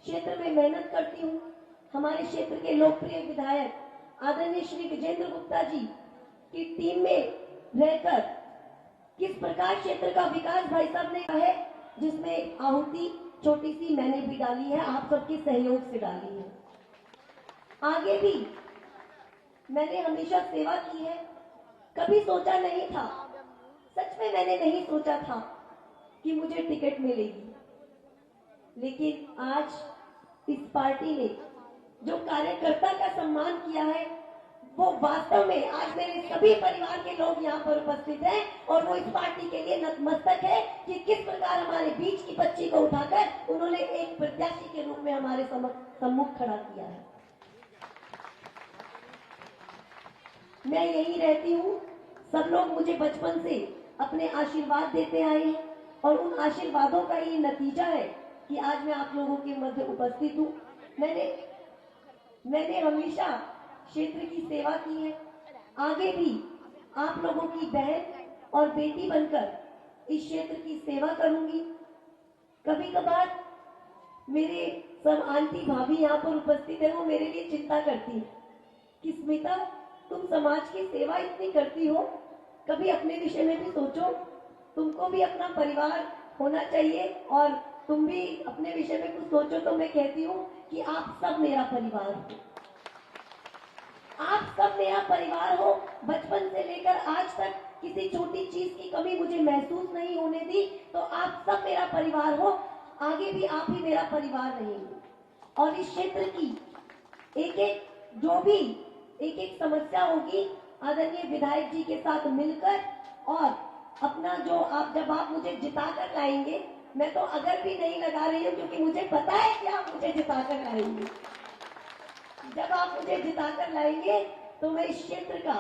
क्षेत्र में मेहनत करती हूँ। हमारे क्षेत्र के लोकप्रिय विधायक आदरणीय श्री विजेंद्र गुप्ता जी की टीम में रहकर किस प्रकार क्षेत्र का विकास भाई साहब ने कहा है, जिसमें आहुति छोटी सी मैंने भी डाली है, आप सबके सहयोग से डाली है। आगे भी मैंने हमेशा सेवा की है। कभी सोचा नहीं था, सच में मैंने नहीं सोचा था कि मुझे टिकट मिलेगी, लेकिन आज इस पार्टी ने जो कार्यकर्ता का सम्मान किया है, वो वास्तव में आज मेरे सभी परिवार के लोग यहाँ पर उपस्थित हैं और वो इस पार्टी के लिए नतमस्तक है कि किस प्रकार हमारे बीच की बच्ची को उठाकर उन्होंने एक प्रत्याशी के रूप में हमारे सम्मुख खड़ा किया है। मैं यही रहती हूँ, सब लोग मुझे बचपन से अपने आशीर्वाद देते आए हैं और उन आशीर्वादों का ये नतीजा है कि आज मैं आप लोगों के मध्य उपस्थित हूँ। मैंने हमेशा क्षेत्र की सेवा की है, आगे भी आप लोगों की बहन और बेटी बनकर इस क्षेत्र की सेवा करूंगी। कभी कभार मेरे सब आंटी भाभी यहाँ पर उपस्थित है, वो मेरे लिए चिंता करती है कि स्मिता, तुम समाज की सेवा इतनी करती हो, कभी अपने विषय में भी सोचो, तुमको भी अपना परिवार होना चाहिए और तुम भी अपने विषय में कुछ सोचो। तो मैं कहती हूँ कि आप सब मेरा परिवार हो, आप सब मेरा परिवार हो। बचपन से लेकर आज तक किसी छोटी चीज की कमी मुझे महसूस नहीं होने दी, तो आप सब मेरा परिवार हो, आगे भी आप ही मेरा परिवार रहेंगे। और इस क्षेत्र की एक एक समस्या होगी, आदरणीय विधायक जी के साथ मिलकर और अपना जो जब आप मुझे जिताकर लाएंगे, मैं तो अगर भी नहीं लगा रही हूँ क्योंकि मुझे पता है कि आप मुझे जिताकर लाएंगे। जब आप मुझे जिताकर लाएंगे तो मैं इस क्षेत्र का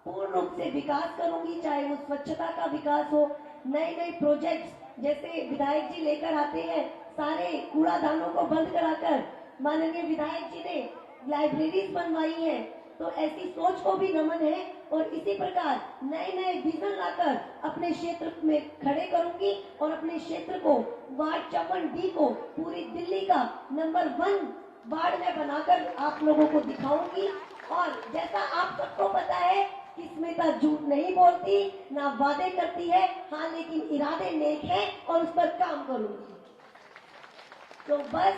पूर्ण रूप से विकास करूंगी, चाहे वो स्वच्छता का विकास हो, नए नए प्रोजेक्ट्स जैसे विधायक जी लेकर आते हैं, सारे कूड़ादानों को बंद कराकर माननीय विधायक जी ने लाइब्रेरीज बनवाई है, तो ऐसी सोच को भी नमन है। और इसी प्रकार नए नए विजन लाकर अपने क्षेत्र में खड़े करूंगी और अपने क्षेत्र को वार्ड 54D को पूरी दिल्ली का नंबर 1 वार्ड में बनाकर आप लोगों को दिखाऊंगी। और जैसा आप सबको पता है कि स्मिता झूठ नहीं बोलती, ना वादे करती है, हाँ लेकिन इरादे नेक हैं और उस पर काम करूंगी। तो बस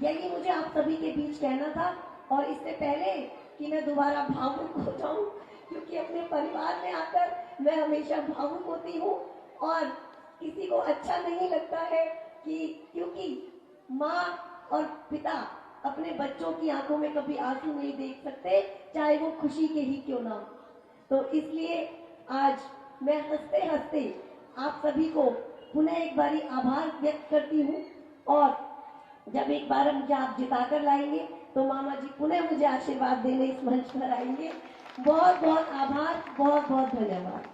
यही मुझे आप सभी के बीच कहना था। और इससे पहले कि मैं दोबारा भावुक हो जाऊं, क्योंकि अपने परिवार में आकर मैं हमेशा भावुक होती हूँ और किसी को अच्छा नहीं लगता है क्योंकि माँ और पिता अपने बच्चों की आंखों में कभी आंसू नहीं देख सकते, चाहे वो खुशी के ही क्यों ना। तो इसलिए आज मैं हंसते हंसते आप सभी को पुनः एक बारी आभार व्यक्त करती हूँ और जब एक बार मुझे आप जिताकर लाएंगे तो मामा जी पुनः मुझे आशीर्वाद देने इस मंच पर आएंगे। बहुत बहुत आभार, बहुत बहुत धन्यवाद।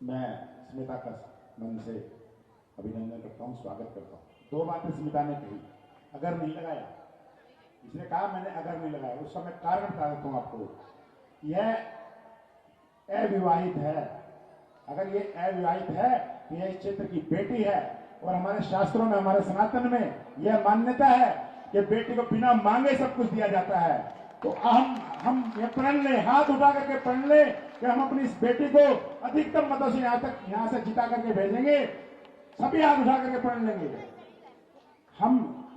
मैं स्मिता का मन से अभिनंदन करता हूँ, स्वागत करता हूँ। 2 बातें स्मिता ने कही, अगर नहीं लगाया, इसने कहा मैंने अगर नहीं लगाया, उसका मैं कारण बता देता हूँ आपको। यह अविवाहित है, अगर ये अविवाहित है तो यह इस क्षेत्र की बेटी है और हमारे शास्त्रों में, हमारे सनातन में यह मान्यता है कि बेटी को बिना मांगे सब कुछ दिया जाता है। तो हम ये प्रण ले, हाथ उठा करके प्रण ले कि हम अपनी इस बेटी को अधिकतम मतों से यहाँ से जिता करके भेजेंगे। सभी हाथ उठा करके प्रण लेंगे।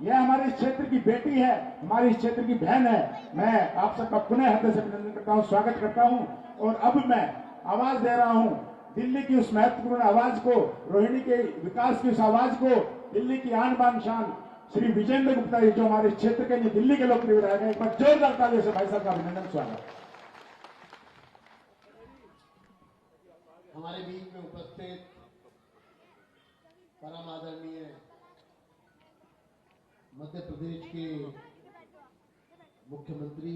यह हमारे इस क्षेत्र की बेटी है, हमारे इस क्षेत्र की बहन है। मैं आप सबका पुनः हृदय से अभिनंदन करता हूँ, स्वागत करता हूँ। और अब मैं आवाज दे रहा हूँ दिल्ली की उस महत्वपूर्ण आवाज को, रोहिणी के विकास की उस आवाज को, दिल्ली की आन बान शान श्री विजेंद्र गुप्ता जी, जो हमारे क्षेत्र के लिए दिल्ली के लोकप्रिय विधायक हैं। एक बार जोरदार तालियों से भाई साहब का अभिनंदन, स्वागत। हमारे बीच में उपस्थित परम आदरणीय मध्य प्रदेश के मुख्यमंत्री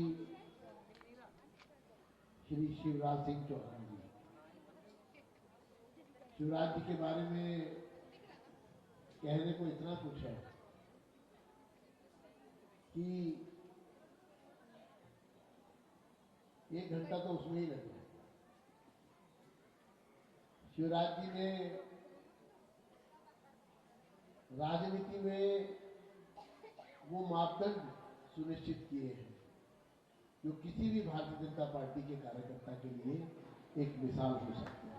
श्री शिवराज सिंह चौहान जी, शिवराज जी के बारे में कहने को इतना कुछ है कि 1 घंटा तो उसमें ही लग गया। शिवराज जी ने राजनीति में वो मापदंड सुनिश्चित किए हैं जो किसी भी भारतीय जनता पार्टी के कार्यकर्ता के लिए एक मिसाल हो सकती है,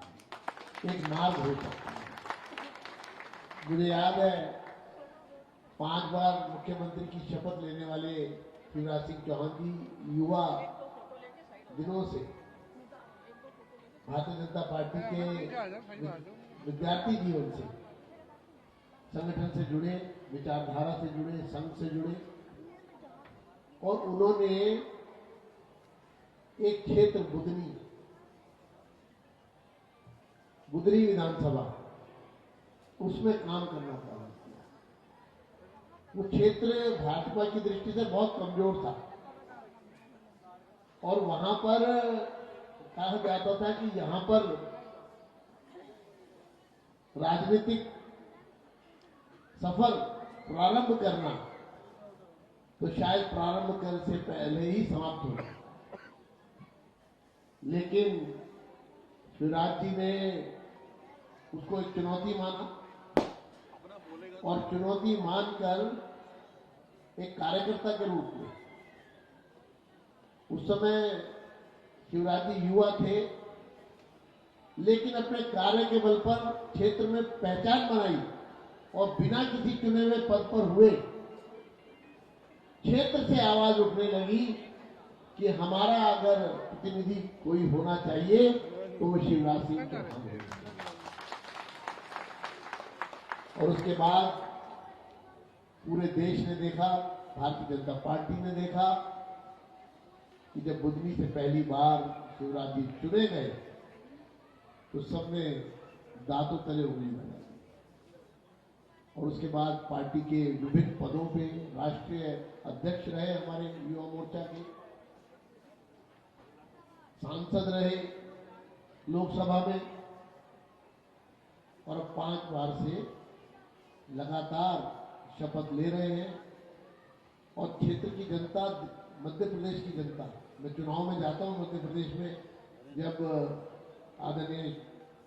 एक मार्ग हो सकता है। मुझे याद है 5 बार मुख्यमंत्री की शपथ लेने वाले शिवराज सिंह चौहान जी युवा दिनों से भारतीय जनता पार्टी के विद्यार्थी जीवन से संगठन से जुड़े, विचारधारा से जुड़े, संघ से जुड़े, और उन्होंने एक क्षेत्र बुधनी विधानसभा उसमें काम करना प्रारंभ किया। वो क्षेत्र भाजपा की दृष्टि से बहुत कमजोर था और वहां पर कहा जाता था कि यहां पर राजनीतिक सफर प्रारंभ करना तो शायद प्रारंभ करने से पहले ही समाप्त हो जाए, लेकिन शिवराज जी ने उसको एक चुनौती माना और चुनौती मानकर एक कार्यकर्ता के रूप में, उस समय शिवराज जी युवा थे लेकिन अपने कार्य के बल पर क्षेत्र में पहचान बनाई और बिना किसी चुने हुए पद पर हुए क्षेत्र से आवाज उठने लगी कि हमारा अगर प्रतिनिधि कोई होना चाहिए तो वो शिवराज सिंह चौहान है। और उसके बाद पूरे देश ने देखा, भारतीय जनता पार्टी ने देखा कि जब बुधनी से पहली बार शिवराज जी चुने गए तो सबने दांतों तले उंगली लगा दी और उसके बाद पार्टी के विभिन्न पदों पे राष्ट्रीय अध्यक्ष रहे, हमारे युवा मोर्चा के सांसद रहे लोकसभा में, और अब 5 बार से लगातार शपथ ले रहे हैं। और क्षेत्र की जनता, मध्य प्रदेश की जनता, मैं चुनाव में जाता हूं मध्य प्रदेश में, जब आदरणीय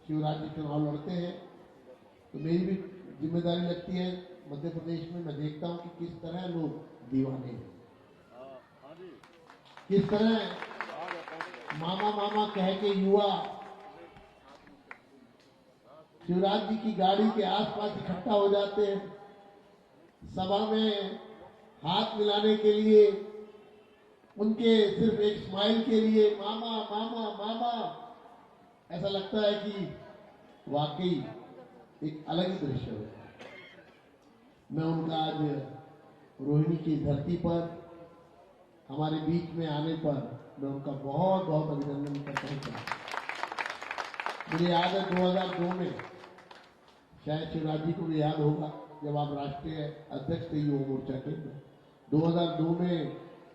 शिवराज जी चुनाव लड़ते हैं तो मेरी भी जिम्मेदारी लगती है मध्य प्रदेश में। मैं देखता हूं कि किस तरह लोग दीवाने हैं, किस तरह मामा मामा कह के युवा शिवराज जी की गाड़ी के आसपास इकट्ठा हो जाते हैं, सभा में हाथ मिलाने के लिए, उनके सिर्फ एक स्माइल के लिए मामा मामा मामा। ऐसा लगता है कि वाकई एक अलग ही दृश्य है। मैं उनका आज रोहिणी की धरती पर हमारे बीच में आने पर मैं उनका बहुत बहुत अभिनंदन करता हूँ। मुझे याद है 2002 में, शायद शिवराज जी को भी याद होगा, जब आप राष्ट्रीय अध्यक्ष थे युवा मोर्चा के, 2002 में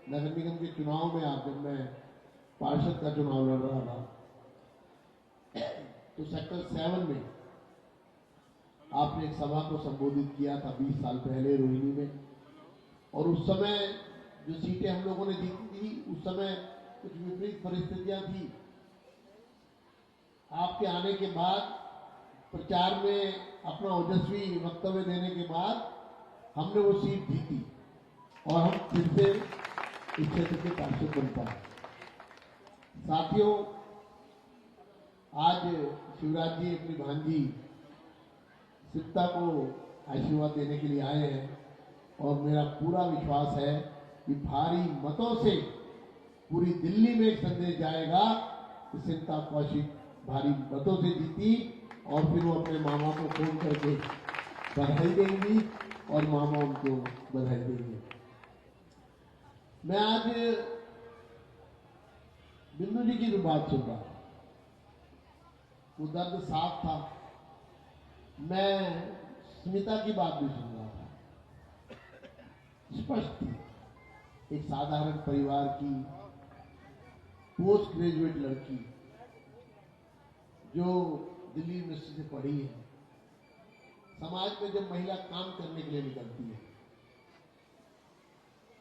नगर निगम के चुनाव में आप, जब मैं पार्षद का चुनाव लड़ रहा था तो सेक्टर 7 में आपने एक सभा को संबोधित किया था 20 साल पहले रोहिणी में। और उस समय जो सीटें हम लोगों ने जीती थी, उस समय कुछ विपरीत परिस्थितियां थी। आपके आने के बाद प्रचार में अपना ओजस्वी वक्तव्य देने के बाद हमने वो सीट जीती और हम फिर से इस क्षेत्र के पार्षद बन पाए। साथियों, आज शिवराज जी अपनी भांजी सिप्ता को आशीर्वाद देने के लिए आए हैं और मेरा पूरा विश्वास है कि भारी मतों से पूरी दिल्ली में एक संदेश जाएगा कि सिप्ता कौशिक भारी मतों से जीती और फिर वो अपने मामा को फोन करके बधाई देंगी और मामा उनको बधाई देंगे। मैं आज बिंदु जी की भी बात सुन रहा था, वो दर्द साफ था। मैं स्मिता की बात भी सुन रहा था, स्पष्ट थी। एक साधारण परिवार की पोस्ट ग्रेजुएट लड़की जो दिल्ली यूनिवर्सिटी से पढ़ी है। समाज में जब महिला काम करने के लिए निकलती है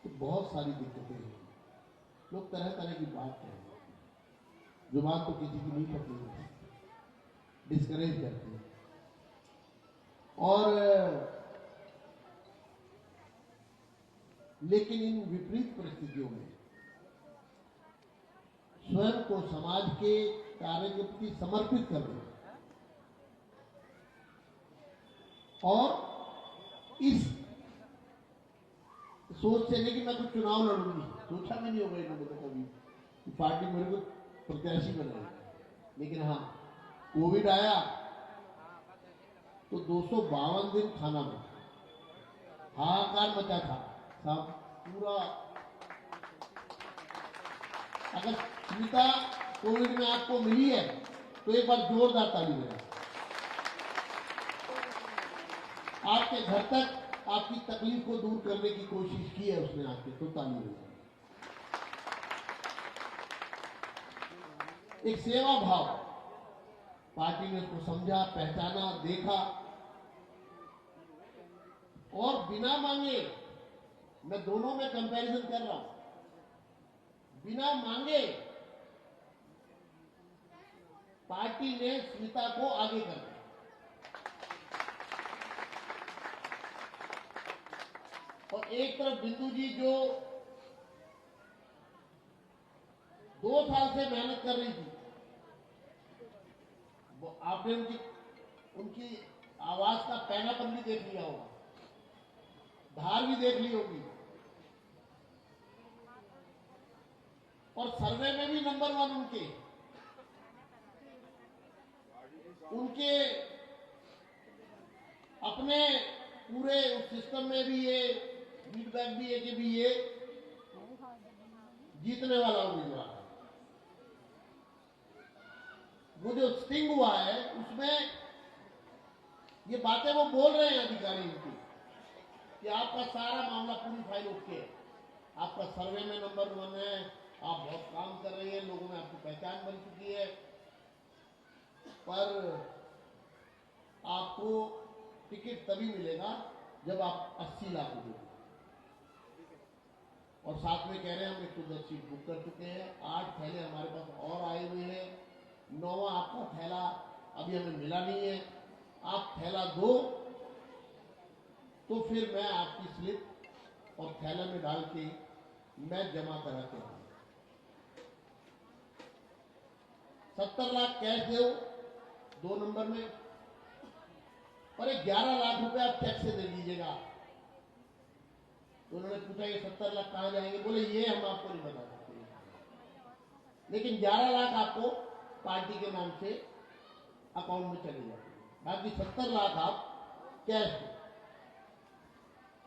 तो बहुत सारी दिक्कतें हैं, लोग तरह तरह की बात करेंगे, जुबान तो किसी की नहीं पकड़ी है, डिस्करेज करते हैं। और लेकिन इन विपरीत परिस्थितियों में स्वयं को समाज के कार्य के प्रति समर्पित कर दें और इस सोच से नहीं कि मैं कुछ चुनाव लड़ूंगी, सोचा भी नहीं होगा इन्होंने तो कभी कि पार्टी मेरे को प्रत्याशी बनाएगी। लेकिन हाँ, कोविड आया तो 252 दिन खाना में हाहाकार मचा था साहब पूरा। अगर स्मिता कोविड में आपको मिली है तो एक बार जोरदार ताली बजाएं। आपके घर तक आपकी तकलीफ को दूर करने की कोशिश की है उसने आके, तो ताली बजाएं। एक सेवा भाव, पार्टी ने उसको समझा, पहचाना, देखा और बिना मांगे, मैं दोनों में कंपैरिजन कर रहा हूं, बिना मांगे पार्टी ने स्मिता को आगे कर दिया। और एक तरफ बिंदु जी जो 2 साल से मेहनत कर रही थी, वो आपने उनकी आवाज का पैनापन भी देख लिया होगा, धार भी देख ली होगी, और सर्वे में भी नंबर 1 उनके अपने पूरे सिस्टम में भी ये फीडबैक भी है कि भी ये जीतने वाला उम्मीदवार है। वो जो स्टिंग हुआ है उसमें ये बातें वो बोल रहे हैं अधिकारी इनकी कि आपका सारा मामला, पूरी फाइल ओके है, आपका सर्वे में नंबर 1 है, आप बहुत काम कर रही है, लोगों में आपकी पहचान बन चुकी है, पर आपको टिकट तभी मिलेगा जब आप 80 लाख रुपए, और साथ में कह रहे हैं हम 110 सीट बुक कर चुके हैं, 8 थैले हमारे पास और आए हुए हैं, 9वां आपका थैला अभी हमें मिला नहीं है, आप थैला दो तो फिर मैं आपकी स्लिप और थैला में डाल के मैं जमा करा के आऊंगा। 70 लाख कैश दो 2 नंबर में, और 11 लाख रुपए आप चेक से दे दीजिएगा। तो उन्होंने पूछा ये 70 लाख कहां जाएंगे, बोले ये हम आपको नहीं बता सकते, लेकिन 11 लाख आपको पार्टी के नाम से अकाउंट में चले जाते हैं, बाकी 70 लाख आप कैश दो।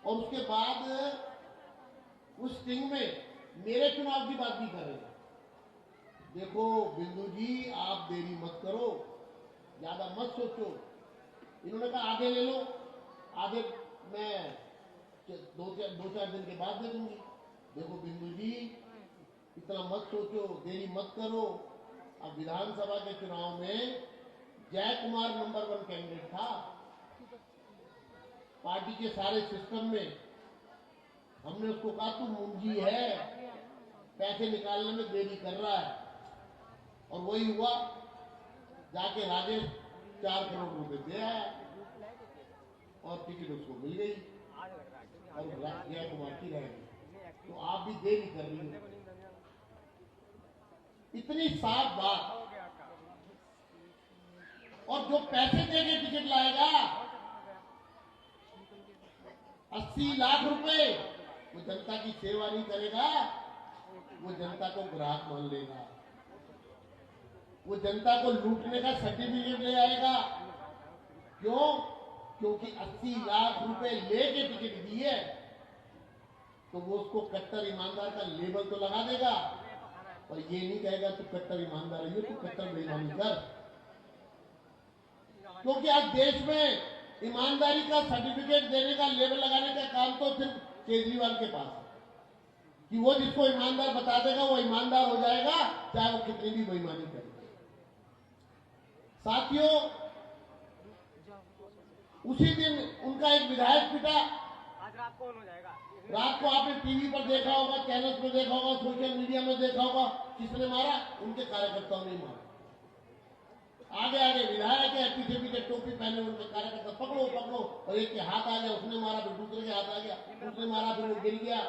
और उसके बाद उस स्टिंग में मेरे चुनाव की बात भी कर रहे हैं, देखो बिंदु जी आप देरी मत करो, ज्यादा मत सोचो। इन्होंने कहा आधे ले लो, आधे मैं 2-4 दिन के बाद दे दूंगी। देखो बिंदु जी इतना मत सोचो, देरी मत करो। अब विधानसभा के चुनाव में जय कुमार नंबर 1 कैंडिडेट था, पार्टी के सारे सिस्टम में हमने उसको कहा तू मुंजी है, पैसे निकालने में देरी कर रहा है, और वही हुआ, जाके राजेश 4 करोड़ रुपए दे आया और टिकट उसको मिल गई और जय कुमार की रह गई। तो आप भी देरी कर रही हो, इतनी साफ बात। और जो पैसे देके टिकट लाएगा 80 लाख रुपए, वो जनता की सेवा नहीं करेगा, वो जनता को ग्राहक मान लेगा, वो जनता को लूटने का सर्टिफिकेट ले आएगा। क्यों? क्योंकि 80 लाख रुपए लेके टिकट दी है, तो वो उसको कट्टर ईमानदार का लेबल तो लगा देगा, और ये नहीं कहेगा तू कट्टर ईमानदार है, तू कट्टर बेईमानी कर। क्योंकि आज देश में ईमानदारी का सर्टिफिकेट देने का, लेबल लगाने का काम तो सिर्फ केजरीवाल के पास है, कि वो जिसको ईमानदार बता देगा वो ईमानदार हो जाएगा, चाहे वो कितनी भी बेईमानी करे। साथियों, उसी दिन उनका एक विधायक पिटा, आज रात को हो जाएगा। रात को आपने टीवी पर देखा होगा, चैनल पर देखा होगा, सोशल मीडिया में देखा होगा, किसने मारा? उनके कार्यकर्ताओं ने मारा। आगे आगे विधायक है, पीछे पीछे टोपी पहने उनके कार्यकर्ता पकड़ो पकड़ो, और एक के हाथ आ गया, उसने मारा, फिर दूसरे के हाथ आ गया, उसने मारा, फिर वो गिर गया।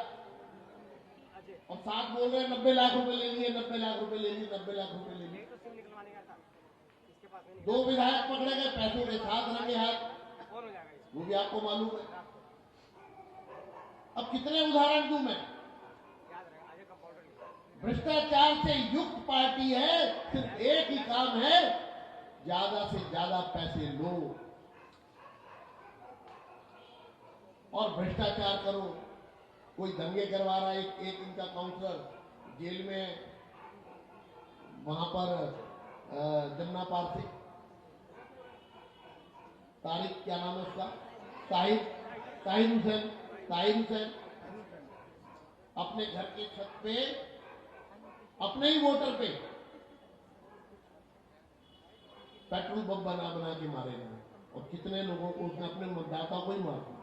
और साथ बोल रहे हैं 90 लाख रुपए ले लिए, 90 लाख रुपए ले लिए, 90 लाख रुपए ले लिए। तो सिम निकलवाने का था इसके पास में नहीं। 2 विधायक पकड़े गए पैसों के साथ, रंगे हाथ, कौन हो जाएगा इसमें? वो भी आपको मालूम है। अब कितने उदाहरण दूं मैं? याद रहेगा आगे का बॉर्डर। भ्रष्टाचार से युक्त पार्टी है, सिर्फ एक ही काम है, ज्यादा से ज्यादा पैसे लो और भ्रष्टाचार करो। कोई दंगे करवा रहा है, एक इनका काउंसलर जेल में, वहां पर जमुना पार से, तारिक क्या नाम है उसका, ताहिर हुसैन अपने घर के छत पे अपने ही वोटर पे पेट्रोल बम बना के मारे गए, और कितने लोगों को उसने अपने मतदाताओं को ही मार दिया।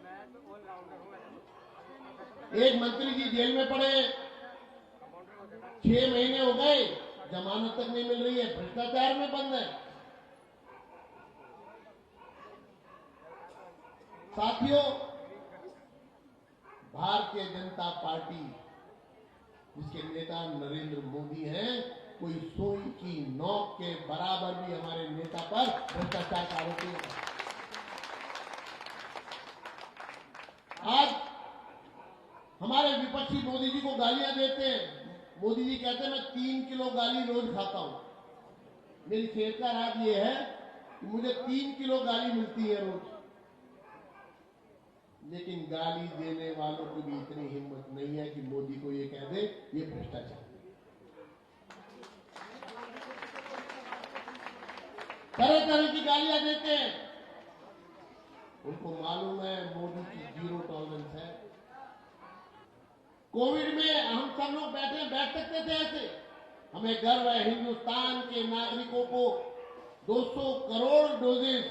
मैं तो ऑलराउंडर हूँ। एक मंत्री जी जेल में पड़े, 6 महीने हो गए, जमानत तक नहीं मिल रही है, भ्रष्टाचार में बंद है। साथियों, भारतीय जनता पार्टी जिसके नेता नरेंद्र मोदी हैं, कोई सुई की नोक के बराबर भी हमारे नेता पर भ्रष्टाचार का आरोप है। आज हमारे विपक्षी मोदी जी को गालियां देते हैं। मोदी जी कहते हैं मैं 3 किलो गाली रोज खाता हूं। मेरी खेत का राज ये है कि मुझे 3 किलो गाली मिलती है रोज, लेकिन गाली देने वालों की भी इतनी हिम्मत नहीं है कि मोदी को ये कह दे ये भ्रष्टाचार। तरह तरह की गालियां देते हैं। उनको मालूम है मोदी की 0 टॉलरेंस है। कोविड में हम सब लोग बैठ सकते थे ऐसे। हमें गर्व है, हिंदुस्तान के नागरिकों को 200 करोड़ डोजेस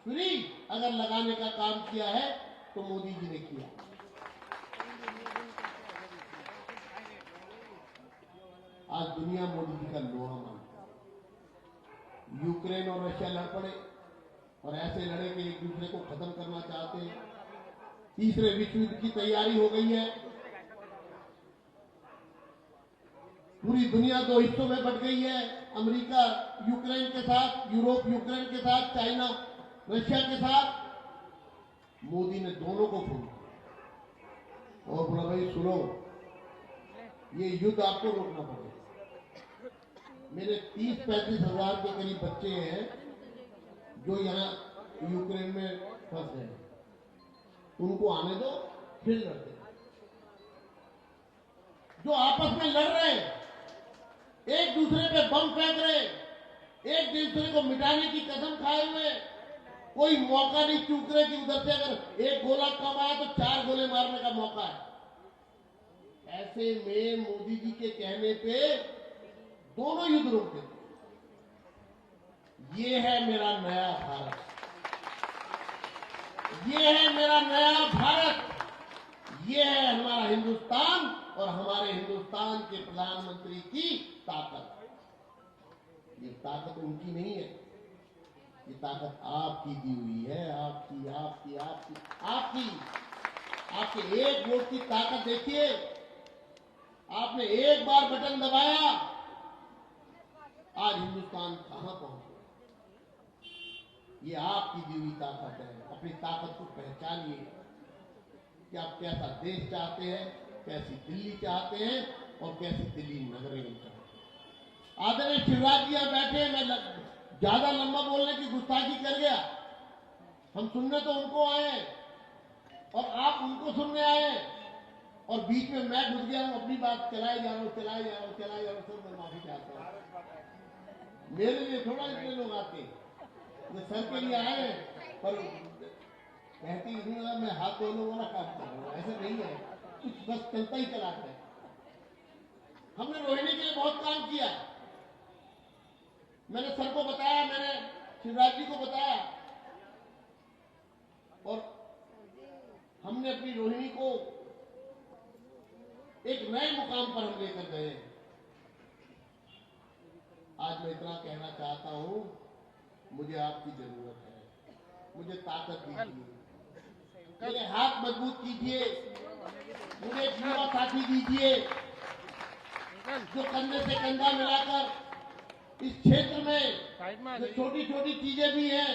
फ्री अगर लगाने का काम किया है तो मोदी जी ने किया। आज दुनिया मोदी जी का लोहा मानती है। यूक्रेन और रशिया लड़ पड़े, और ऐसे लड़े कि एक दूसरे को खत्म करना चाहते हैं। तीसरे विश्व युद्ध की तैयारी हो गई है। पूरी दुनिया 2 हिस्सों में बट गई है, अमेरिका यूक्रेन के साथ, यूरोप यूक्रेन के साथ, चाइना रशिया के साथ। मोदी ने दोनों को फोन किया और बोला भाई सुनो, ये युद्ध आपको रोकना पड़ेगा। मेरे 30-35 हजार के करीब बच्चे हैं जो यहाँ यूक्रेन में फंस गए, उनको आने दो, फिर लड़ते। जो आपस में लड़ रहे हैं, एक दूसरे पे बम फेंक रहे, एक दूसरे को मिटाने की कसम खाए हुए, कोई मौका नहीं चूक रहे कि उधर से अगर एक गोला कम आया तो 4 गोले मारने का मौका है। ऐसे में मोदी जी के कहने पे दोनों युद्ध रोक देते। ये है मेरा नया भारत, ये है मेरा नया भारत, ये है हमारा हिंदुस्तान और हमारे हिंदुस्तान के प्रधानमंत्री की ताकत। ये ताकत उनकी नहीं है, ये ताकत आपकी दी हुई है, आपकी आपकी आपकी आपकी। आपके एक वोट की ताकत देखिए। आपने एक बार बटन दबाया, आज हिंदुस्तान कहां पहुंच गया। ये आपकी दी हुई ताकत है। अपनी ताकत को पहचानिए कि आप कैसा देश चाहते हैं, कैसी दिल्ली चाहते हैं और कैसी दिल्ली नगर निगम चाहते हैं। आदरणीय शिवराज जी यहाँ बैठे हैं, मैं ज्यादा लंबा बोलने की गुस्ताखी कर गया। हम सुनने तो उनको आए हैं और आप उनको सुनने आए हैं, और बीच में मैं घुस गया हूं, अपनी बात चलाए जा रहा हूं। सर मैं माफी चाहता हूं। मेरे लिए थोड़ा इतने लोग आते हैं, मैं सर के लिए आए हैं, पर कहती हूँ मैं हाथ धोने वाला काम कर रहा हूँ, ऐसा नहीं है, कुछ बस चलता ही चला है। हमने रोहिणी के लिए बहुत काम किया। मैंने सर को बताया, मैंने शिवराज जी को बताया, और हमने अपनी रोहिणी को एक नए मुकाम पर हम लेकर गए। आज मैं इतना कहना चाहता हूं, मुझे आपकी जरूरत है, मुझे ताकत दीजिए, मेरे हाथ मजबूत कीजिए, मुझे एक युवा साथी दीजिए जो कंधे से कंधा मिलाकर इस क्षेत्र में जो छोटी छोटी चीजें भी हैं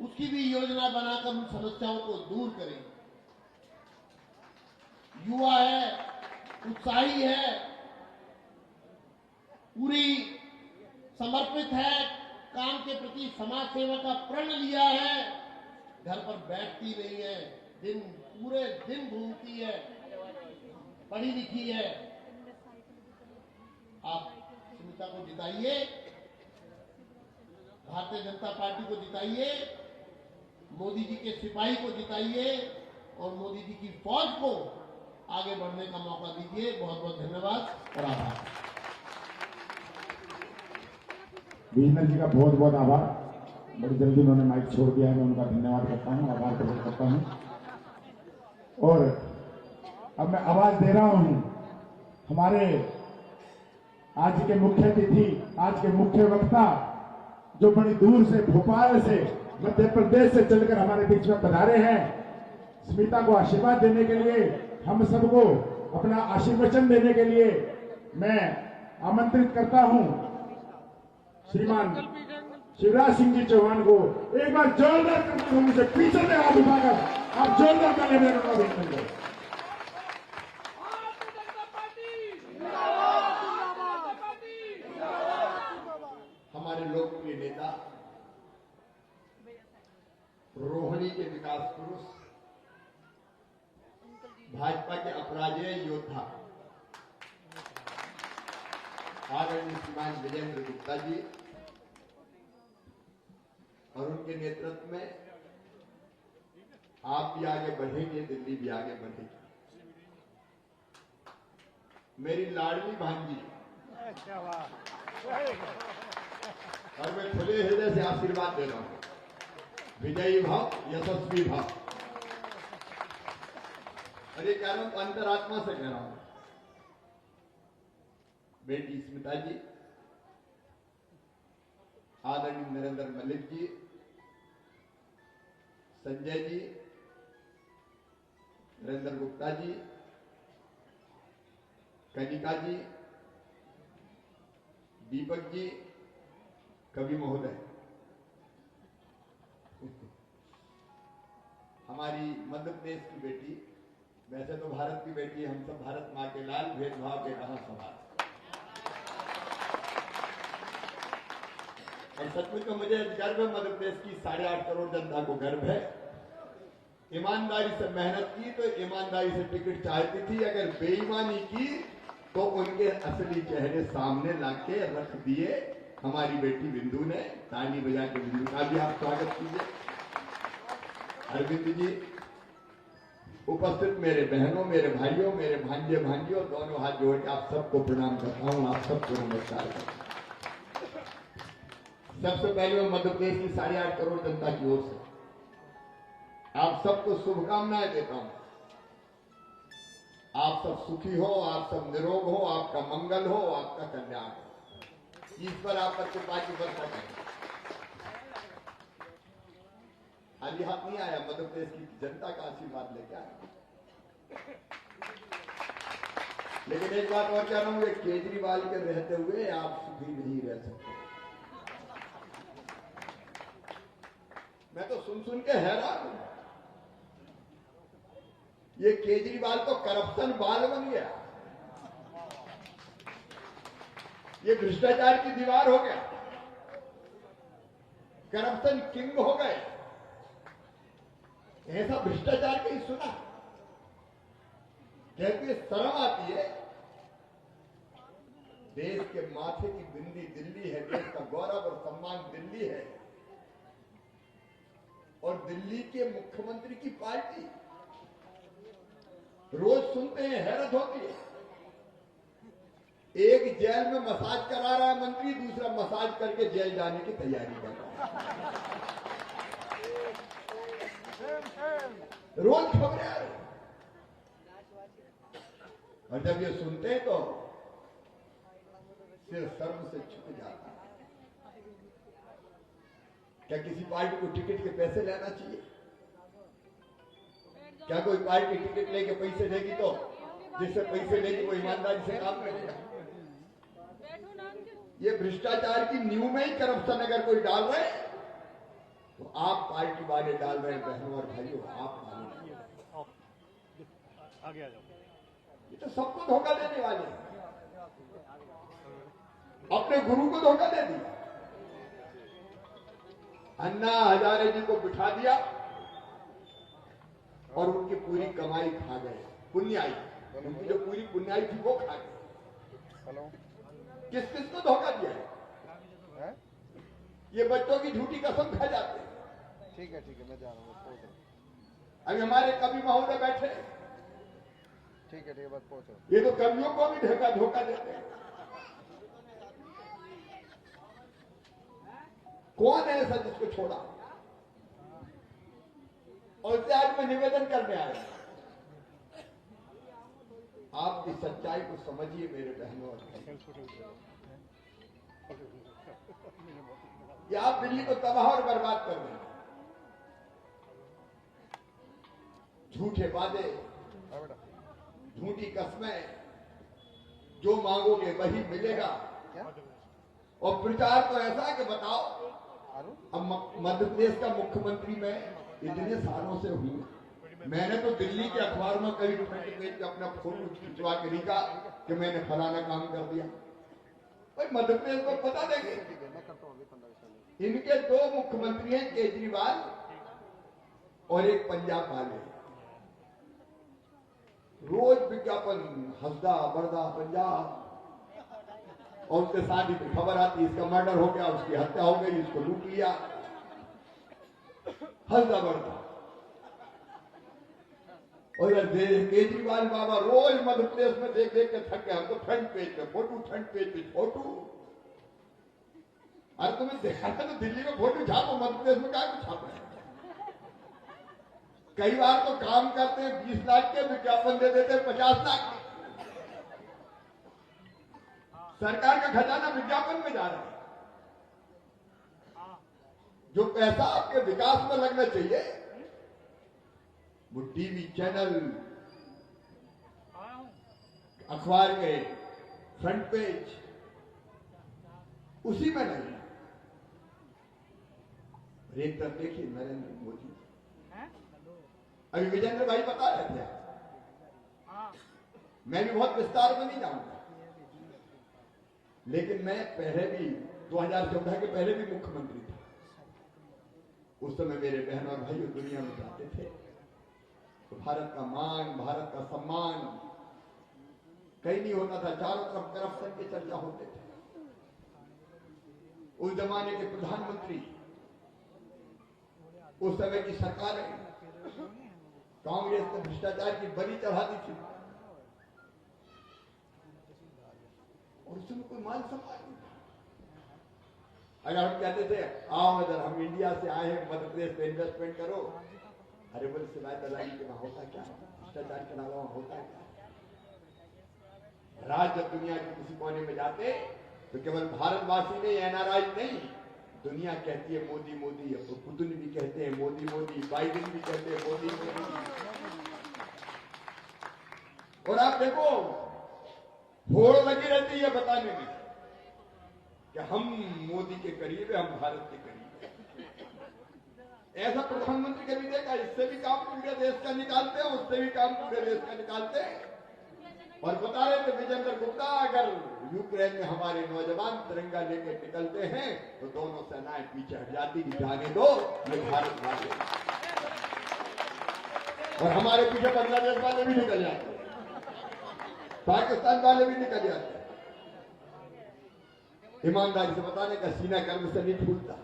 उसकी भी योजना बनाकर उन समस्याओं को दूर करें। युवा है, उत्साही है, पूरी समर्पित है, काम के प्रति समाज सेवा का प्रण लिया है, घर पर बैठती नहीं है, पूरे दिन घूमती है, पढ़ी लिखी है। आप सुनीता को जिताइए, भारतीय जनता पार्टी को जिताइए, मोदी जी के सिपाही को जिताइए और मोदी जी की फौज को आगे बढ़ने का मौका दीजिए। बहुत बहुत धन्यवाद और आभार। विजेंद्र जी का बहुत बहुत आभार। बड़ी जल्दी उन्होंने माइक छोड़ दिया है, मैं उनका धन्यवाद करता हूँ, आभार प्रकट करता हूँ। और अब मैं आवाज दे रहा हूँ हमारे आज के मुख्य अतिथि, आज के मुख्य वक्ता, जो बड़ी दूर से, भोपाल से, मध्य प्रदेश से चलकर हमारे बीच में पधारे हैं, स्मिता को आशीर्वाद देने के लिए, हम सबको अपना आशीर्वचन देने के लिए मैं आमंत्रित करता हूं श्रीमान शिवराज सिंह जी चौहान को। एक बार जोरदार करते हुए मुझे पीछे से हाथ उठाकर आप जोरदार ताली बजाएंगे। हमारे लोकप्रिय नेता, रोहिणी के विकास पुरुष, भाजपा के अपराजेय योद्धा आदरणीय श्रीमान विजेंद्र गुप्ता जी और उनके नेतृत्व में आप भी आगे बढ़ेंगे, दिल्ली भी आगे बढ़ेगी। मेरी लाडली भांजी, और मैं खुले हृदय से आशीर्वाद दे रहा हूं, विजयी भाव, यशस्वी भाव। और ये कह रहा हूं, अंतरात्मा से कह रहा हूं। बेटी स्मिता जी, आदरणीय नरेंद्र मलिक जी, संजय जी, नरेंद्र गुप्ता जी, कनिका जी, दीपक जी, कवि महोदय, हमारी मध्य प्रदेश की बेटी, वैसे तो भारत की बेटी, हम सब भारत माँ के लाल, भेदभाव के कहां सवाल। और सचमुच में मुझे गर्व है, मध्य प्रदेश की 8.5 करोड़ जनता को गर्व है। ईमानदारी से मेहनत की तो ईमानदारी से टिकट चाहती थी, अगर बेईमानी की तो उनके असली चेहरे सामने लाके रख दिए हमारी बेटी बिंदु ने। ताली बजा के बिंदु का भी आप स्वागत कीजिए। अरविंद जी, उपस्थित मेरे बहनों, मेरे भाइयों, मेरे भांजे भांजियों, दोनों हाथ जोड़ के आप सबको प्रणाम करता हूं, आप सबको नमस्कार करता हूं। सबसे पहले मैं मध्य प्रदेश की 8.5 करोड़ जनता की ओर से आप सबको शुभकामनाएं देता हूं। आप सब सुखी हो, आप सब निरोग हो, आपका मंगल हो, आपका कल्याण हो, ईश्वर आप पर कृपा की वर्षा करे। खाली हाथ नहीं आया, मध्य प्रदेश की जनता का आशीर्वाद लेके आया। लेकिन एक बात और कह रहा हूं, केजरीवाल के रहते हुए आप सुखी नहीं रह सकते। मैं तो सुन के हैरान हूं, ये केजरीवाल तो करप्शन बाल बन गया, ये भ्रष्टाचार की दीवार हो गया, करप्शन किंग हो गए। ऐसा भ्रष्टाचार कहीं सुना? कहती शर्म आती है। देश के माथे की बिंदी दिल्ली है, देश का गौरव और सम्मान दिल्ली है, और दिल्ली के मुख्यमंत्री की पार्टी, रोज सुनते हैं, हैरत होती है। एक जेल में मसाज करा रहा है मंत्री, दूसरा मसाज करके जेल जाने की तैयारी कर रहा है। रोज खबरें आ रही, और जब ये सुनते हैं तो सिर शर्म से झुक जाता है। क्या किसी पार्टी को टिकट के पैसे लेना चाहिए? क्या कोई पार्टी टिकट लेके पैसे देगी तो जिससे पैसे लेगी वो ईमानदारी से काम करेगा? ये भ्रष्टाचार की नींव में ही करप्शन अगर कोई डाल रहे हैं तो आप पार्टी वाले डाल रहे हैं बहनों और भाइयों, आप वाले आगे आ जाओ। ये तो सबको धोखा देने वाले हैं। अपने गुरु को धोखा दे दिया, अन्ना हजारे जी को बिठा दिया और उनकी पूरी कमाई खा गए, पुण्याई, उनकी जो पूरी पुण्याई थी वो खा गए। किस किस को धोखा दिया है? ये बच्चों की झूठी कसम खा जाते हैं। ठीक है मैं जा रहा हूँ, पहुंच रहा हूँ। अभी हमारे कवि महोदय बैठे, ठीक है बस पहुंच रहा हूँ। ये तो कवियों को भी धोखा देते हैं। कौन है ऐसा जिसको छोड़ा? और इससे आज मैं निवेदन करने आया, आपकी सच्चाई को समझिए मेरे बहनों और भाइयों। ये आप दिल्ली को तबाह और बर्बाद कर देंगे। झूठे वादे, झूठी कस्में, जो मांगोगे वही मिलेगा। और प्रचार तो ऐसा है कि बताओ, अब मध्य प्रदेश का मुख्यमंत्री मैं इतने सालों से हूं, मैंने तो दिल्ली के अखबार में कभी फ्रंट पेज पे अपना फोटो खिंचवा के लिखा कि मैंने फलाना काम कर दिया। भाई मध्य प्रदेश को पता देंगे। इनके दो मुख्यमंत्री हैं, केजरीवाल और एक पंजाब वाले। रोज विज्ञापन, हंसदा बरदा पंजाब, और उसके साथ ही खबर आती इसका मर्डर हो गया, उसकी हत्या हो गई, इसको लूट लिया, हंसदा बरदा। और केजरीवाल बाबा रोज मध्य प्रदेश में देख देख के थक गए, हम तो फ्रंट पेज पे फोटो, फ्रंट पेज पे फोटो। अरे तुम्हें देखा था तो दिल्ली में फोटो छापो, मध्य प्रदेश में क्या कुछ छाप रहे हैं? कई बार तो काम करते हैं 20 लाख के, विज्ञापन दे देते हैं 50 लाख। सरकार का खजाना विज्ञापन में जा रहा है। जो पैसा आपके विकास में लगना चाहिए वो टीवी चैनल, अखबार के फ्रंट पेज, उसी में नहीं। एक तरफ देखिए नरेंद्र मोदी, अभी विजेंद्र भाई बता रहे थे, मैं भी बहुत विस्तार में नहीं जाऊंगा, लेकिन मैं पहले भी 2014 के पहले भी मुख्यमंत्री था। उस समय मेरे बहन और भाई दुनिया में जाते थे तो भारत का मान, भारत का सम्मान कहीं नहीं होता था, चारों तरफ करप्शन की चर्चा होते थे। उस जमाने के प्रधानमंत्री, उस समय की सरकारें कांग्रेस को भ्रष्टाचार की बलि चढ़ाती थी और उसमें कोई मान सम्मान नहीं था। अगर हम कहते थे आओ इधर, हम इंडिया से आए हैं, मध्य प्रदेश में इन्वेस्टमेंट करो, अरे बोले सिवाय दलाली के वहां होता क्या, भ्रष्टाचार के अलावा वहां होता क्या? राज जब दुनिया के किसी कोने में जाते तो केवल भारतवासी नहीं, एनआरआई नहीं, दुनिया कहती है मोदी मोदी, अब तो पुतिन भी कहते हैं मोदी मोदी, बाइडेन भी कहते हैं मोदी मोदी। और आप देखो होड़ लगी रहती है बताने में कि हम मोदी के करीब है, हम भारत के करीब है। ऐसा प्रधानमंत्री कभी देखा? इससे भी काम पूरे देश का निकालते हैं, उससे भी काम पूरे देश का निकालते हैं। और बता रहे थे विजेंद्र गुप्ता, अगर यूक्रेन में हमारे नौजवान तिरंगा लेके निकलते हैं तो दोनों सेनाएं पीछे हट जाती कि जाने दो, ये भारत वाले। और हमारे पीछे बांग्लादेश वाले भी निकल जाते, पाकिस्तान वाले भी निकल जाते। ईमानदारी से बताने का सीना गर्व से नहीं फूलता।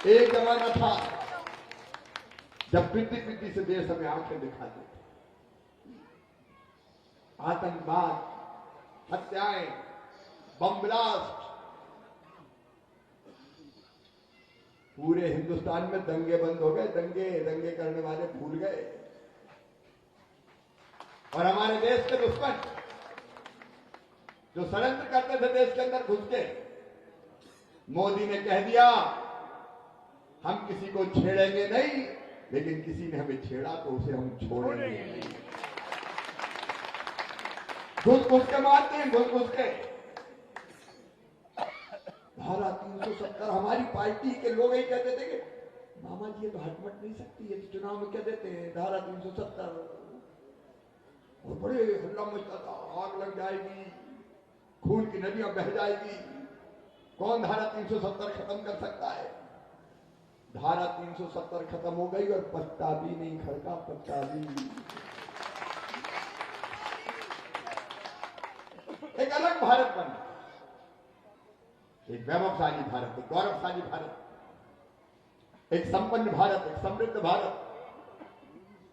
एक जमाना था जब पिद्दी पिद्दी से देश हमें आंखें दिखाते थे। आतंकवाद, हत्याएं, बम ब्लास्ट, पूरे हिंदुस्तान में दंगे बंद हो गए, दंगे करने वाले भूल गए। और हमारे देश के दुश्मन जो षड्यंत्र करते थे देश के अंदर घुस के, मोदी ने कह दिया हम किसी को छेड़ेंगे नहीं, लेकिन किसी ने हमें छेड़ा तो उसे हम छोड़ेंगे नहीं। घुस घुस के मारते हैं, घुस घुस के। धारा 370 हमारी पार्टी के लोग ही कहते थे कि मामा जी ये तो हटमट नहीं सकती, ये तो चुनाव में क्या देते हैं धारा 370, और बड़े हल्ला मचता था, आग लग जाएगी, खून की नदियां बह जाएगी, कौन धारा 370 खत्म कर सकता है। धारा 370 खत्म हो गई और पत्ता भी नहीं खड़का, पत्ता भी। एक अलग भारत बना, एक वैभवशाली भारत, एक गौरवशाली भारत, एक संपन्न भारत, एक समृद्ध भारत,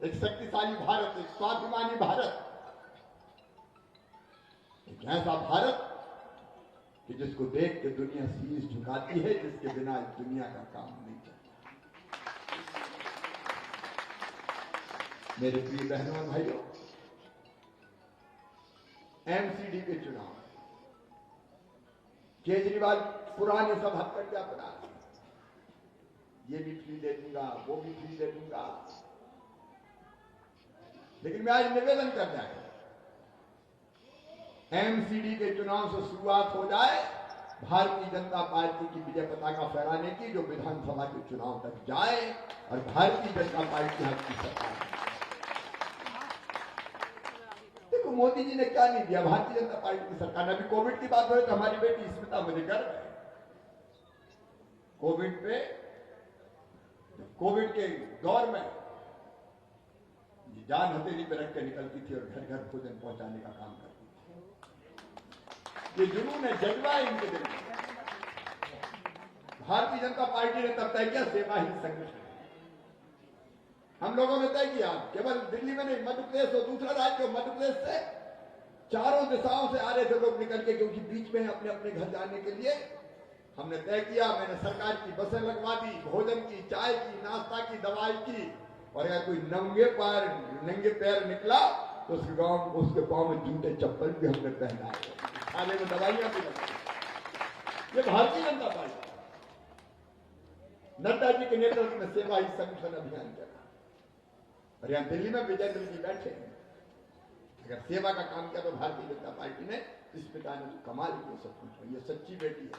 एक शक्तिशाली भारत, एक स्वाभिमानी भारत, एक ऐसा भारत कि जिसको देख के दुनिया शीश झुकाती है, जिसके बिना इस दुनिया का काम नहीं चलता। मेरे प्रिय बहनों और भाइयों, एमसीडी के चुनाव, केजरीवाल पुराने सब हथकंडे अपना, ये भी फ्री दे दूंगा, वो भी फ्री दे दूंगा, लेकिन मैं आज निवेदन कर जाए, एमसीडी के चुनाव से शुरुआत हो जाए भारतीय जनता पार्टी की विजय पताका फहराने की, जो विधानसभा के चुनाव तक जाए और भारतीय जनता पार्टी हक की सरकार। देखो मोदी जी ने क्या नहीं दिया भारतीय जनता पार्टी की सरकार ने। अभी कोविड की बात हो तो हमारी बेटी स्मिता, मुझे गर्व है, कोविड के दौर में जान हथेली पे रख के निकलती थी और घर घर भोजन पहुंचाने का काम करती थी। ये जुनून है, जज्बा है इनके दिल में। भारतीय जनता पार्टी ने तब तय किया सेवा ही संगठन। हम लोगों ने तय किया केवल दिल्ली में नहीं, मध्य प्रदेश और दूसरा राज्य, मध्य प्रदेश से चारों दिशाओं से आ रहे थे लोग निकल के, क्योंकि बीच में अपने अपने घर जाने के लिए हमने तय किया। मैंने सरकार की बसें लगवा दी, भोजन की, चाय की, नाश्ता की, दवाई की, और अगर कोई नंगे पैर निकला तो उसके पांव में जूते चप्पल भी हमने पहनाए, खाने में दवाइयां भी लगाई। ये भारतीय जनता पार्टी नड्डा जी के नेतृत्व में सेवा ही संगठन अभियान चला, और यहां दिल्ली में विजयेंद्र जी बैठे हैं। अगर सेवा का काम किया तो भारतीय जनता पार्टी ने इस पिता ने तो कमाल किया सब कुछ, ये सच्ची बेटी है।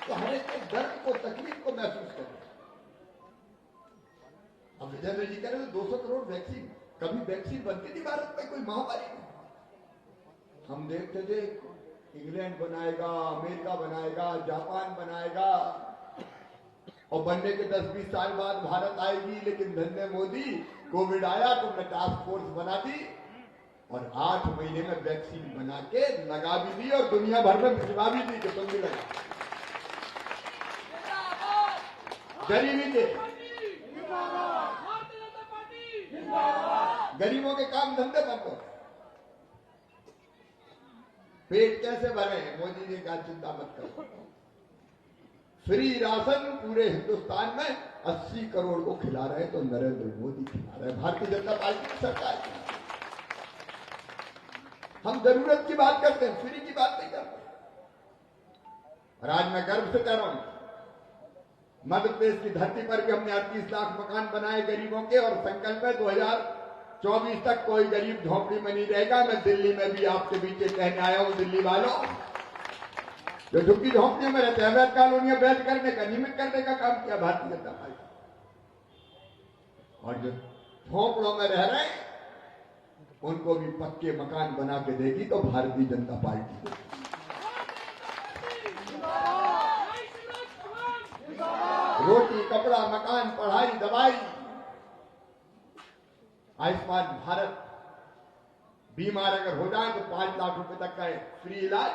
तो हर एक दर्द को, तकलीफ को महसूस करें। अब विजयेंद्र जी कह रहे थे 200 करोड़ वैक्सीन, कभी वैक्सीन बनती थी भारत में कोई महामारी में? हम देखते थे इंग्लैंड बनाएगा, अमेरिका बनाएगा, जापान बनाएगा, और बनने के 10-20 साल बाद भारत आएगी। लेकिन धन्य मोदी, कोविड आया, तुमने टास्क फोर्स बना दी और 8 महीने में वैक्सीन बना के लगा भी दी और दुनिया भर में भिजवा भी दी कि तुम भी लगा। गरीबी के गरीबों के काम धंधे बंद हो, पेट कैसे भरे? मोदी जी का चिंता मत करो, फ्री राशन पूरे हिंदुस्तान में 80 करोड़ को खिला रहे तो नरेंद्र मोदी खिला रहे, भारतीय जनता पार्टी की सरकार। हम जरूरत की बात करते हैं, फ्री की बात नहीं करते। और आज मैं गर्व से कह रहा हूं, मध्य प्रदेश की धरती पर भी हमने 38 लाख मकान बनाए गरीबों के, और संकल्प है 2024 तक कोई गरीब झोपड़ी में नहीं रहेगा। मैं दिल्ली में भी आपके बीच कहने आया हूं, दिल्ली वालों जो झुग्गी झोपड़ियों में रहते हैं, अवैध कॉलोनियां वैध करने का, नियमित करने का काम किया भारतीय जनता पार्टी। और जो झोपड़ों में रह रहे हैं उनको भी पक्के मकान बना के देगी तो भारतीय जनता पार्टी। रोटी, कपड़ा, मकान, पढ़ाई, दवाई, आयुष्मान भारत, बीमार अगर हो जाए तो 5 लाख रुपए तक का फ्री इलाज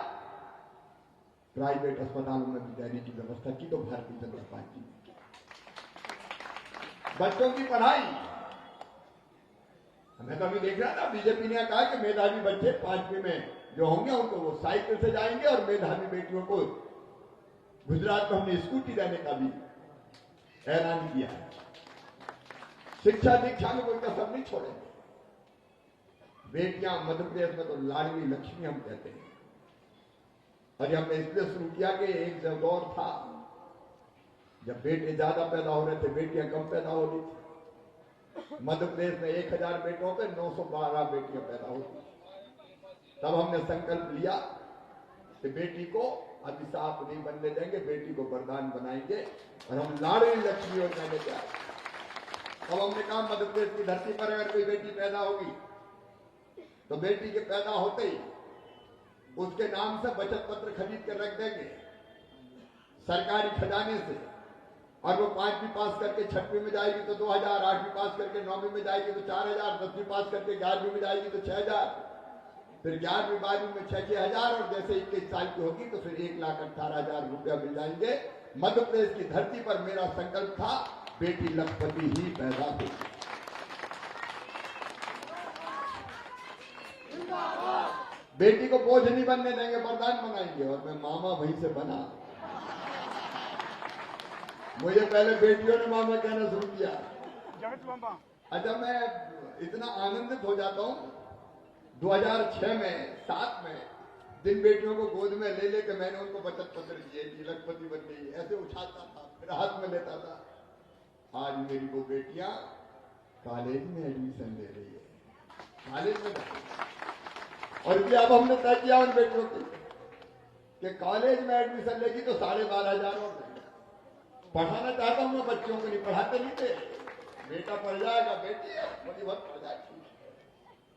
प्राइवेट अस्पतालों में भी देने की व्यवस्था की तो भारतीय जनता पार्टी ने। बच्चों की पढ़ाई, हमें तो अभी देख रहा था, बीजेपी ने कहा कि मेधावी बच्चे 5वीं में जो होंगे उनको वो साइकिल से जाएंगे, और मेधावी बेटियों को गुजरात में हमने स्कूटी देने का भी ऐलान किया है। शिक्षा दीक्षा में कोई कसर नहीं छोड़ेंगे। बेटियां मध्य प्रदेश में तो लाडली लक्ष्मी हम कहते हैं। और हमने इसलिए शुरू किया कि एक जब दौर था जब बेटे ज्यादा पैदा हो रहे थे, बेटियां कम पैदा हो रही थी। मध्य प्रदेश में 1000 बेटों पे 912 बेटियां पैदा होती थी। तब हमने संकल्प लिया कि बेटी को अभिशाप नहीं बनने देंगे, बेटी को वरदान बनाएंगे और हम लाड़ली लक्ष्मी योजना लेके आए। अब हमने कहा मध्य प्रदेश की धरती पर अगर कोई बेटी पैदा होगी तो बेटी के पैदा होते ही उसके नाम से बचत पत्र खरीद कर रख देंगे सरकारी खजाने से, और वो 5वीं पास करके 6वीं में जाएगी तो 2000, 8वीं पास करके 9वीं में जाएगी तो 4000, 10वीं पास करके 11वीं में जाएगी तो 6000, फिर 11वीं 12वीं में 6,000 और जैसे 21 साल की होगी तो फिर 1,18,000 रुपया मिल जाएंगे। मध्य प्रदेश की धरती पर मेरा संकल्प था बेटी लखपति ही पैदा होगी। बेटी को बोझ नहीं बनने देंगे, वरदान बनाएंगे। और मैं मामा वहीं से बना। मुझे पहले बेटियों ने मामा कहना शुरू किया। अच्छा, मैं इतना आनंदित हो जाता हूँ। 2006 में 7 में जिन बेटियों को गोद में ले लेके मैंने उनको बचत पत्र दिए कि लखपति बन गई, ऐसे उछालता था, फिर हाथ में लेता था। आज मेरी वो बेटियां कॉलेज में एडमिशन ले रही है, कॉलेज में। और इसलिए अब हमने तय किया उन बेटियों की कि कॉलेज में एडमिशन लेगी तो 12,500 और देंगे। पढ़ाना चाहता हूं मैं बच्चों को, नहीं पढ़ाते नहीं थे। बेटा पढ़ जाएगा, बेटी है थोड़ी बहुत पढ़ जाएगी,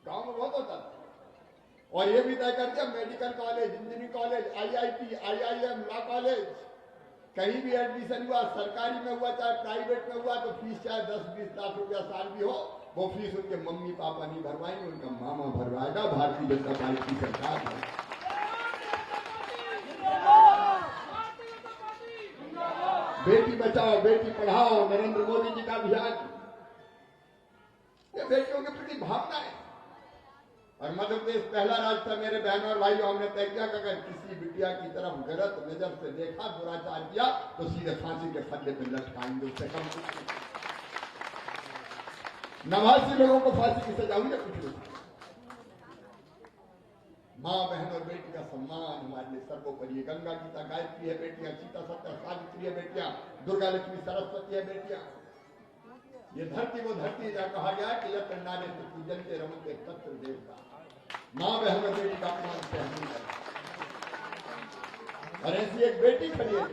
गांव में बहुत होता था। और ये भी तय कर दिया medical college, engineering college, IIT, IIM, law college, कहीं भी एडमिशन हुआ, सरकारी में हुआ चाहे प्राइवेट में हुआ, तो फीस चाहे 10-20 लाख रुपया साल भी हो, वो फीस उनके मम्मी पापा नहीं भरवाएंगे, उनका मामा भरवाएगा। भारतीय जनता पार्टी की सरकार है। बेटी बचाओ बेटी पढ़ाओ, नरेंद्र मोदी जी का अभियान, ये बेटियों के प्रति भावना है। और मध्य प्रदेश पहला राज्य था मेरे बहनों और भाइयों, हमने तय किया कि अगर किसी बिटिया की तरफ गलत नजर से देखा, दुराचार किया, तो सीधे फांसी के फंदे पर लटकाएंगे। उससे कम कुछ नहीं। 89 लोगों को फांसी की सजा हुई है, कुछ नहीं। माँ बहन और बेटी का सम्मान हमारे लिए सर्वोपरि है। गंगा गीता गायत्री है बेटियां, सीता सत्य सावित्री है बेटियां, दुर्गा लक्ष्मी सरस्वती है बेटियां। ये धरती वो धरती जहाँ कहा गया कि यत्र नारे पूजनते रमते तत्र देवता। माँ बहन और बेटी का अपमान से नहीं करता। और ऐसी एक बेटी खड़ी है,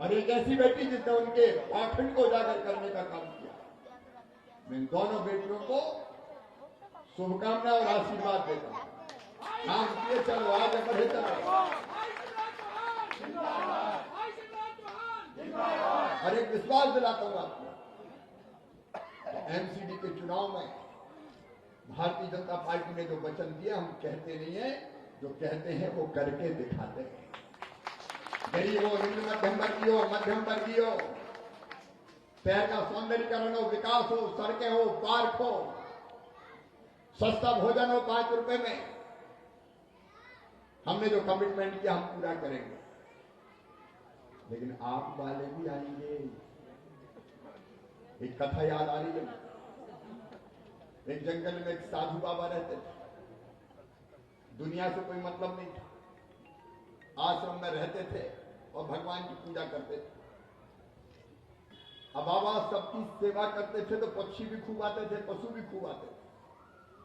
और एक ऐसी बेटी जिसने उनके पाखंड को उजागर करने का काम किया। मैं इन दोनों बेटियों को शुभकामना और आशीर्वाद देता हूं। काम किए चलो, आगे बढ़े चलो। और एक विश्वास दिलाता हूं आपको, MCD के चुनाव में भारतीय जनता पार्टी ने जो वचन दिया, हम कहते नहीं है, जो कहते हैं वो करके दिखाते हैं। गरीब हो, निम्न मध्यम वर्गीय हो, मध्यम वर्गीय हो, शहर का सौंदर्यीकरण हो, विकास हो, सड़कें हो, पार्क हो, सस्ता भोजन हो 5 रुपए में, हमने जो कमिटमेंट किया हम पूरा करेंगे। लेकिन आप वाले भी आएंगे। एक कथा याद आ रही है। एक जंगल में एक साधु बाबा रहते थे। दुनिया से कोई मतलब नहीं था। आश्रम में रहते थे और भगवान की पूजा करते थे। अब बाबा सबकी सेवा करते थे तो पक्षी भी खूब आते थे, पशु भी खूब आते थे।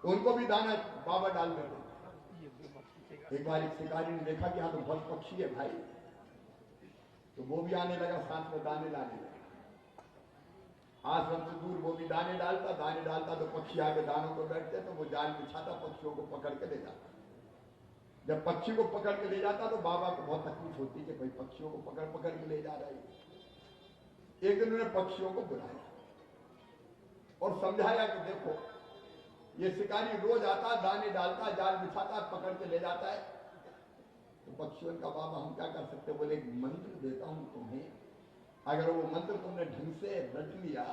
उनको भी दाना बाबा डाल देते थे। एक बार एक शिकारी ने देखा कि हाँ तो बहुत पक्षी है भाई, तो वो भी आने लगा, साथ में दाने लाने लगा। आश्रम से दूर वो भी दाने डालता तो पक्षी आगे दानों पर बैठते, तो वो जाल बिछाता, पक्षियों को पकड़ के ले जाता। जब पक्षी को पकड़ के ले जाता तो बाबा को बहुत तकलीफ होती कि भाई पक्षियों को पकड़ के ले जा रहा है। एक दिन उन्होंने पक्षियों को बुलाया और समझाया कि देखो ये शिकारी रोज आता, दाने डालता, जाल बिछाता, पकड़ के ले जाता है। तो पक्षियों का बाबा हम क्या कर सकते? बोले एक मंत्र देता हूं तुम्हें, अगर वो मंत्र तुमने ढंग से रट लिया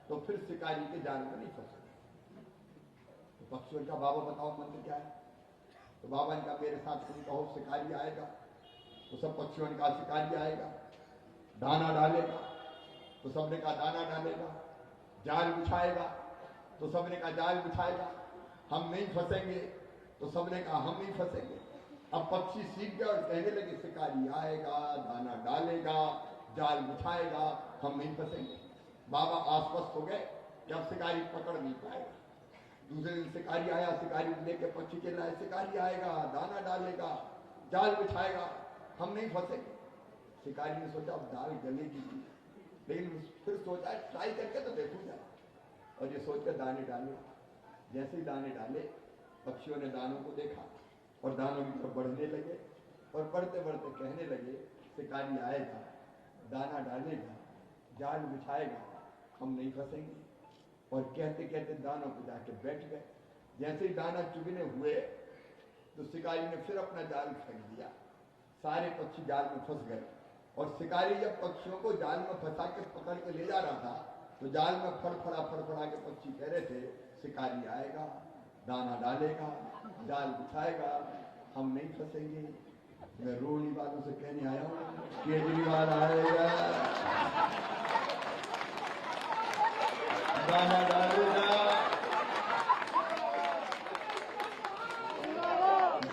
तो फिर शिकारी के जाल में नहीं फंसोगे। तो पक्षियों का बाबा बताओ मंत्र क्या है? तो बाबा ने कहा मेरे साथ तुम कहो शिकारी आएगा, तो सब पक्षियों ने कहा शिकारी आएगा। दाना डालेगा, तो सबने कहा दाना डालेगा। जाल बिछाएगा, तो सबने कहा जाल बिछाएगा। हम नहीं फंसेंगे, तो सबने कहा हम नहीं फंसेंगे। अब पक्षी सीख गया और कहने लगे शिकारी आएगा, दाना डालेगा, जाल बिछाएगा, हम नहीं फंसेंगे। बाबा आश्वस्त हो गए कि अब शिकारी पकड़ नहीं पाएगा। दूसरे दिन शिकारी आया, शिकारी लेके पक्षी के लाए, शिकारी आएगा, दाना डालेगा, जाल बिछाएगा, हम नहीं फंसेंगे। शिकारी ने सोचा अब दाल गलेगी, लेकिन फिर सोचा ट्राई करके तो देखूंगा, और ये सोचकर दाने डाले। जैसे ही दाने डाले, पक्षियों ने दानों को देखा और दानों की तरफ बढ़ने लगे, और बढ़ते बढ़ते कहने लगे शिकारी आएगा, दाना डालेगा, जाल बिछाएगा, हम नहीं फंसेंगे। और कहते कहते दानों पे जाके बैठ गए। जैसे ही दाना चुगने हुए तो शिकारी ने फिर अपना जाल फेंक दिया, सारे पक्षी जाल में फंस गए। और शिकारी जब पक्षियों को जाल में फंसा के पकड़ के ले जा रहा था तो जाल में फड़फड़ा के पक्षी कह रहे थे शिकारी आएगा, दाना डालेगा, जाल बिछाएगा, हम नहीं फंसेंगे। मैं रोनी वालों से कहने आया हूँ केजरीवाल आएगा, दाना डालेगा,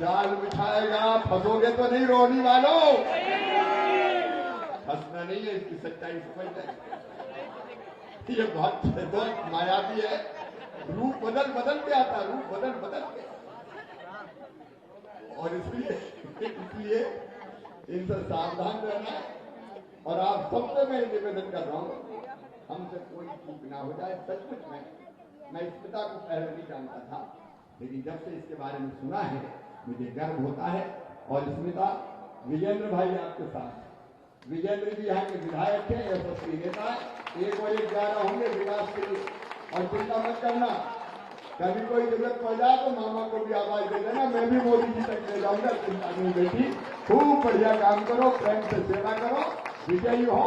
जाल बिछाएगा, फंसोगे तो नहीं रोनी वालों? फंसना नहीं है, इसकी सच्चाई समझ जाए। ये बहुत मायावी है, रूप बदल बदल के आता, रूप बदल बदल के। और इसलिए इनसे सावधान रहना है। और आप सबसे मैं निवेदन कर रहा हूँ, हमसे कोई चूक ना हो जाए। सचमुच में मैं स्मिता को पहले नहीं जानता था, लेकिन जब से इसके बारे में सुना है मुझे गर्व होता है। और स्मिता, विजेंद्र भाई आपके साथ, विजेंद्र जी यहाँ के विधायक हैं, यशस्वी नेता, 1 और 1 11 होंगे विकास के लिए। और चिंता मत करना, कभी कोई जरूरत पड़ जाए तो मामा को भी आवाज दे देना, मैं भी मोदी जी तक ले जाऊंगा। चिंता नहीं बेटी, खूब बढ़िया काम करो, प्रेम से सेवा करो, विजयी हो,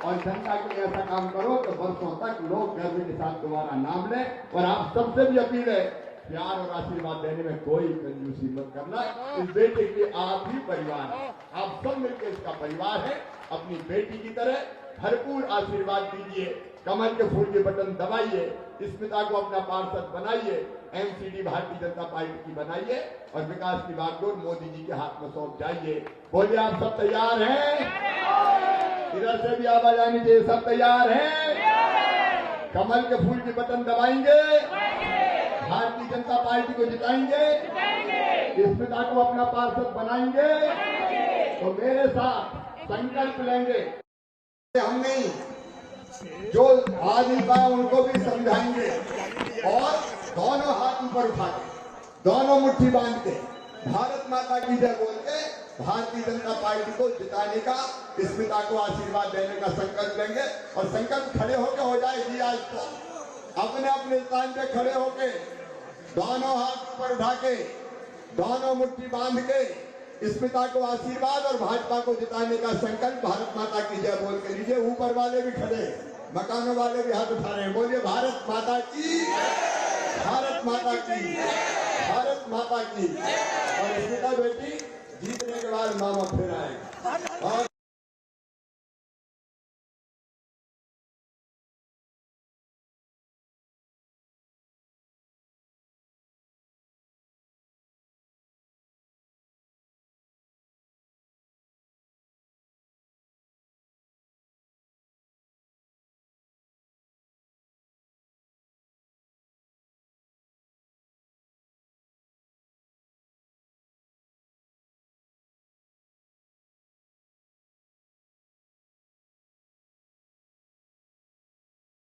और जनता के लिए ऐसा काम करो कि वर्षों तक लोग गर्व के साथ तुम्हारा नाम लें। और आप सबसे भी अपील है, प्यार और आशीर्वाद देने में कोई कंजूसी मत करना। इस बेटे के लिए आप ही परिवार है, आप सब मिलकर इसका परिवार है। अपनी बेटी की तरह भरपूर आशीर्वाद दीजिए, कमल के फूल के बटन दबाइए, स्मिता को अपना पार्षद बनाइए, एमसीडी भारतीय जनता पार्टी की बनाइए, और विकास की बागडोर मोदी जी के हाथ में सौंप जाइए। बोलिए आप सब तैयार हैं? इधर से भी आवाज आनी चाहिए, सब तैयार हैं? कमल के फूल के बटन दबाएंगे, भारतीय जनता पार्टी को जिताएंगे, स्मिता को अपना पार्षद बनाएंगे, तो मेरे साथ संकल्प लेंगे। हम नहीं, जो आ नहीं पाए उनको भी समझाएंगे, और दोनों हाथ ऊपर उठा के, दोनों मुट्ठी बांध के, भारत माता की जय बोल के भारतीय जनता पार्टी को जिताने का, स्मिता को आशीर्वाद देने का संकल्प लेंगे। और संकल्प खड़े होकर हो जाएगी आज तो, अपने अपने स्थान पे खड़े होके, दोनों हाथ ऊपर उठा के, दोनों मुट्ठी बांध के स्मिता को आशीर्वाद और भाजपा को जिताने का संकल्प भारत माता की जय बोल के लीजिए। ऊपर वाले भी खड़े, मकानों वाले भी हाथ उठा रहे हैं। बोलिए भारत माता की, भारत माता की, भारत माता की। और स्मिता बेटी जीतने के बाद मामा फिर आएगा। और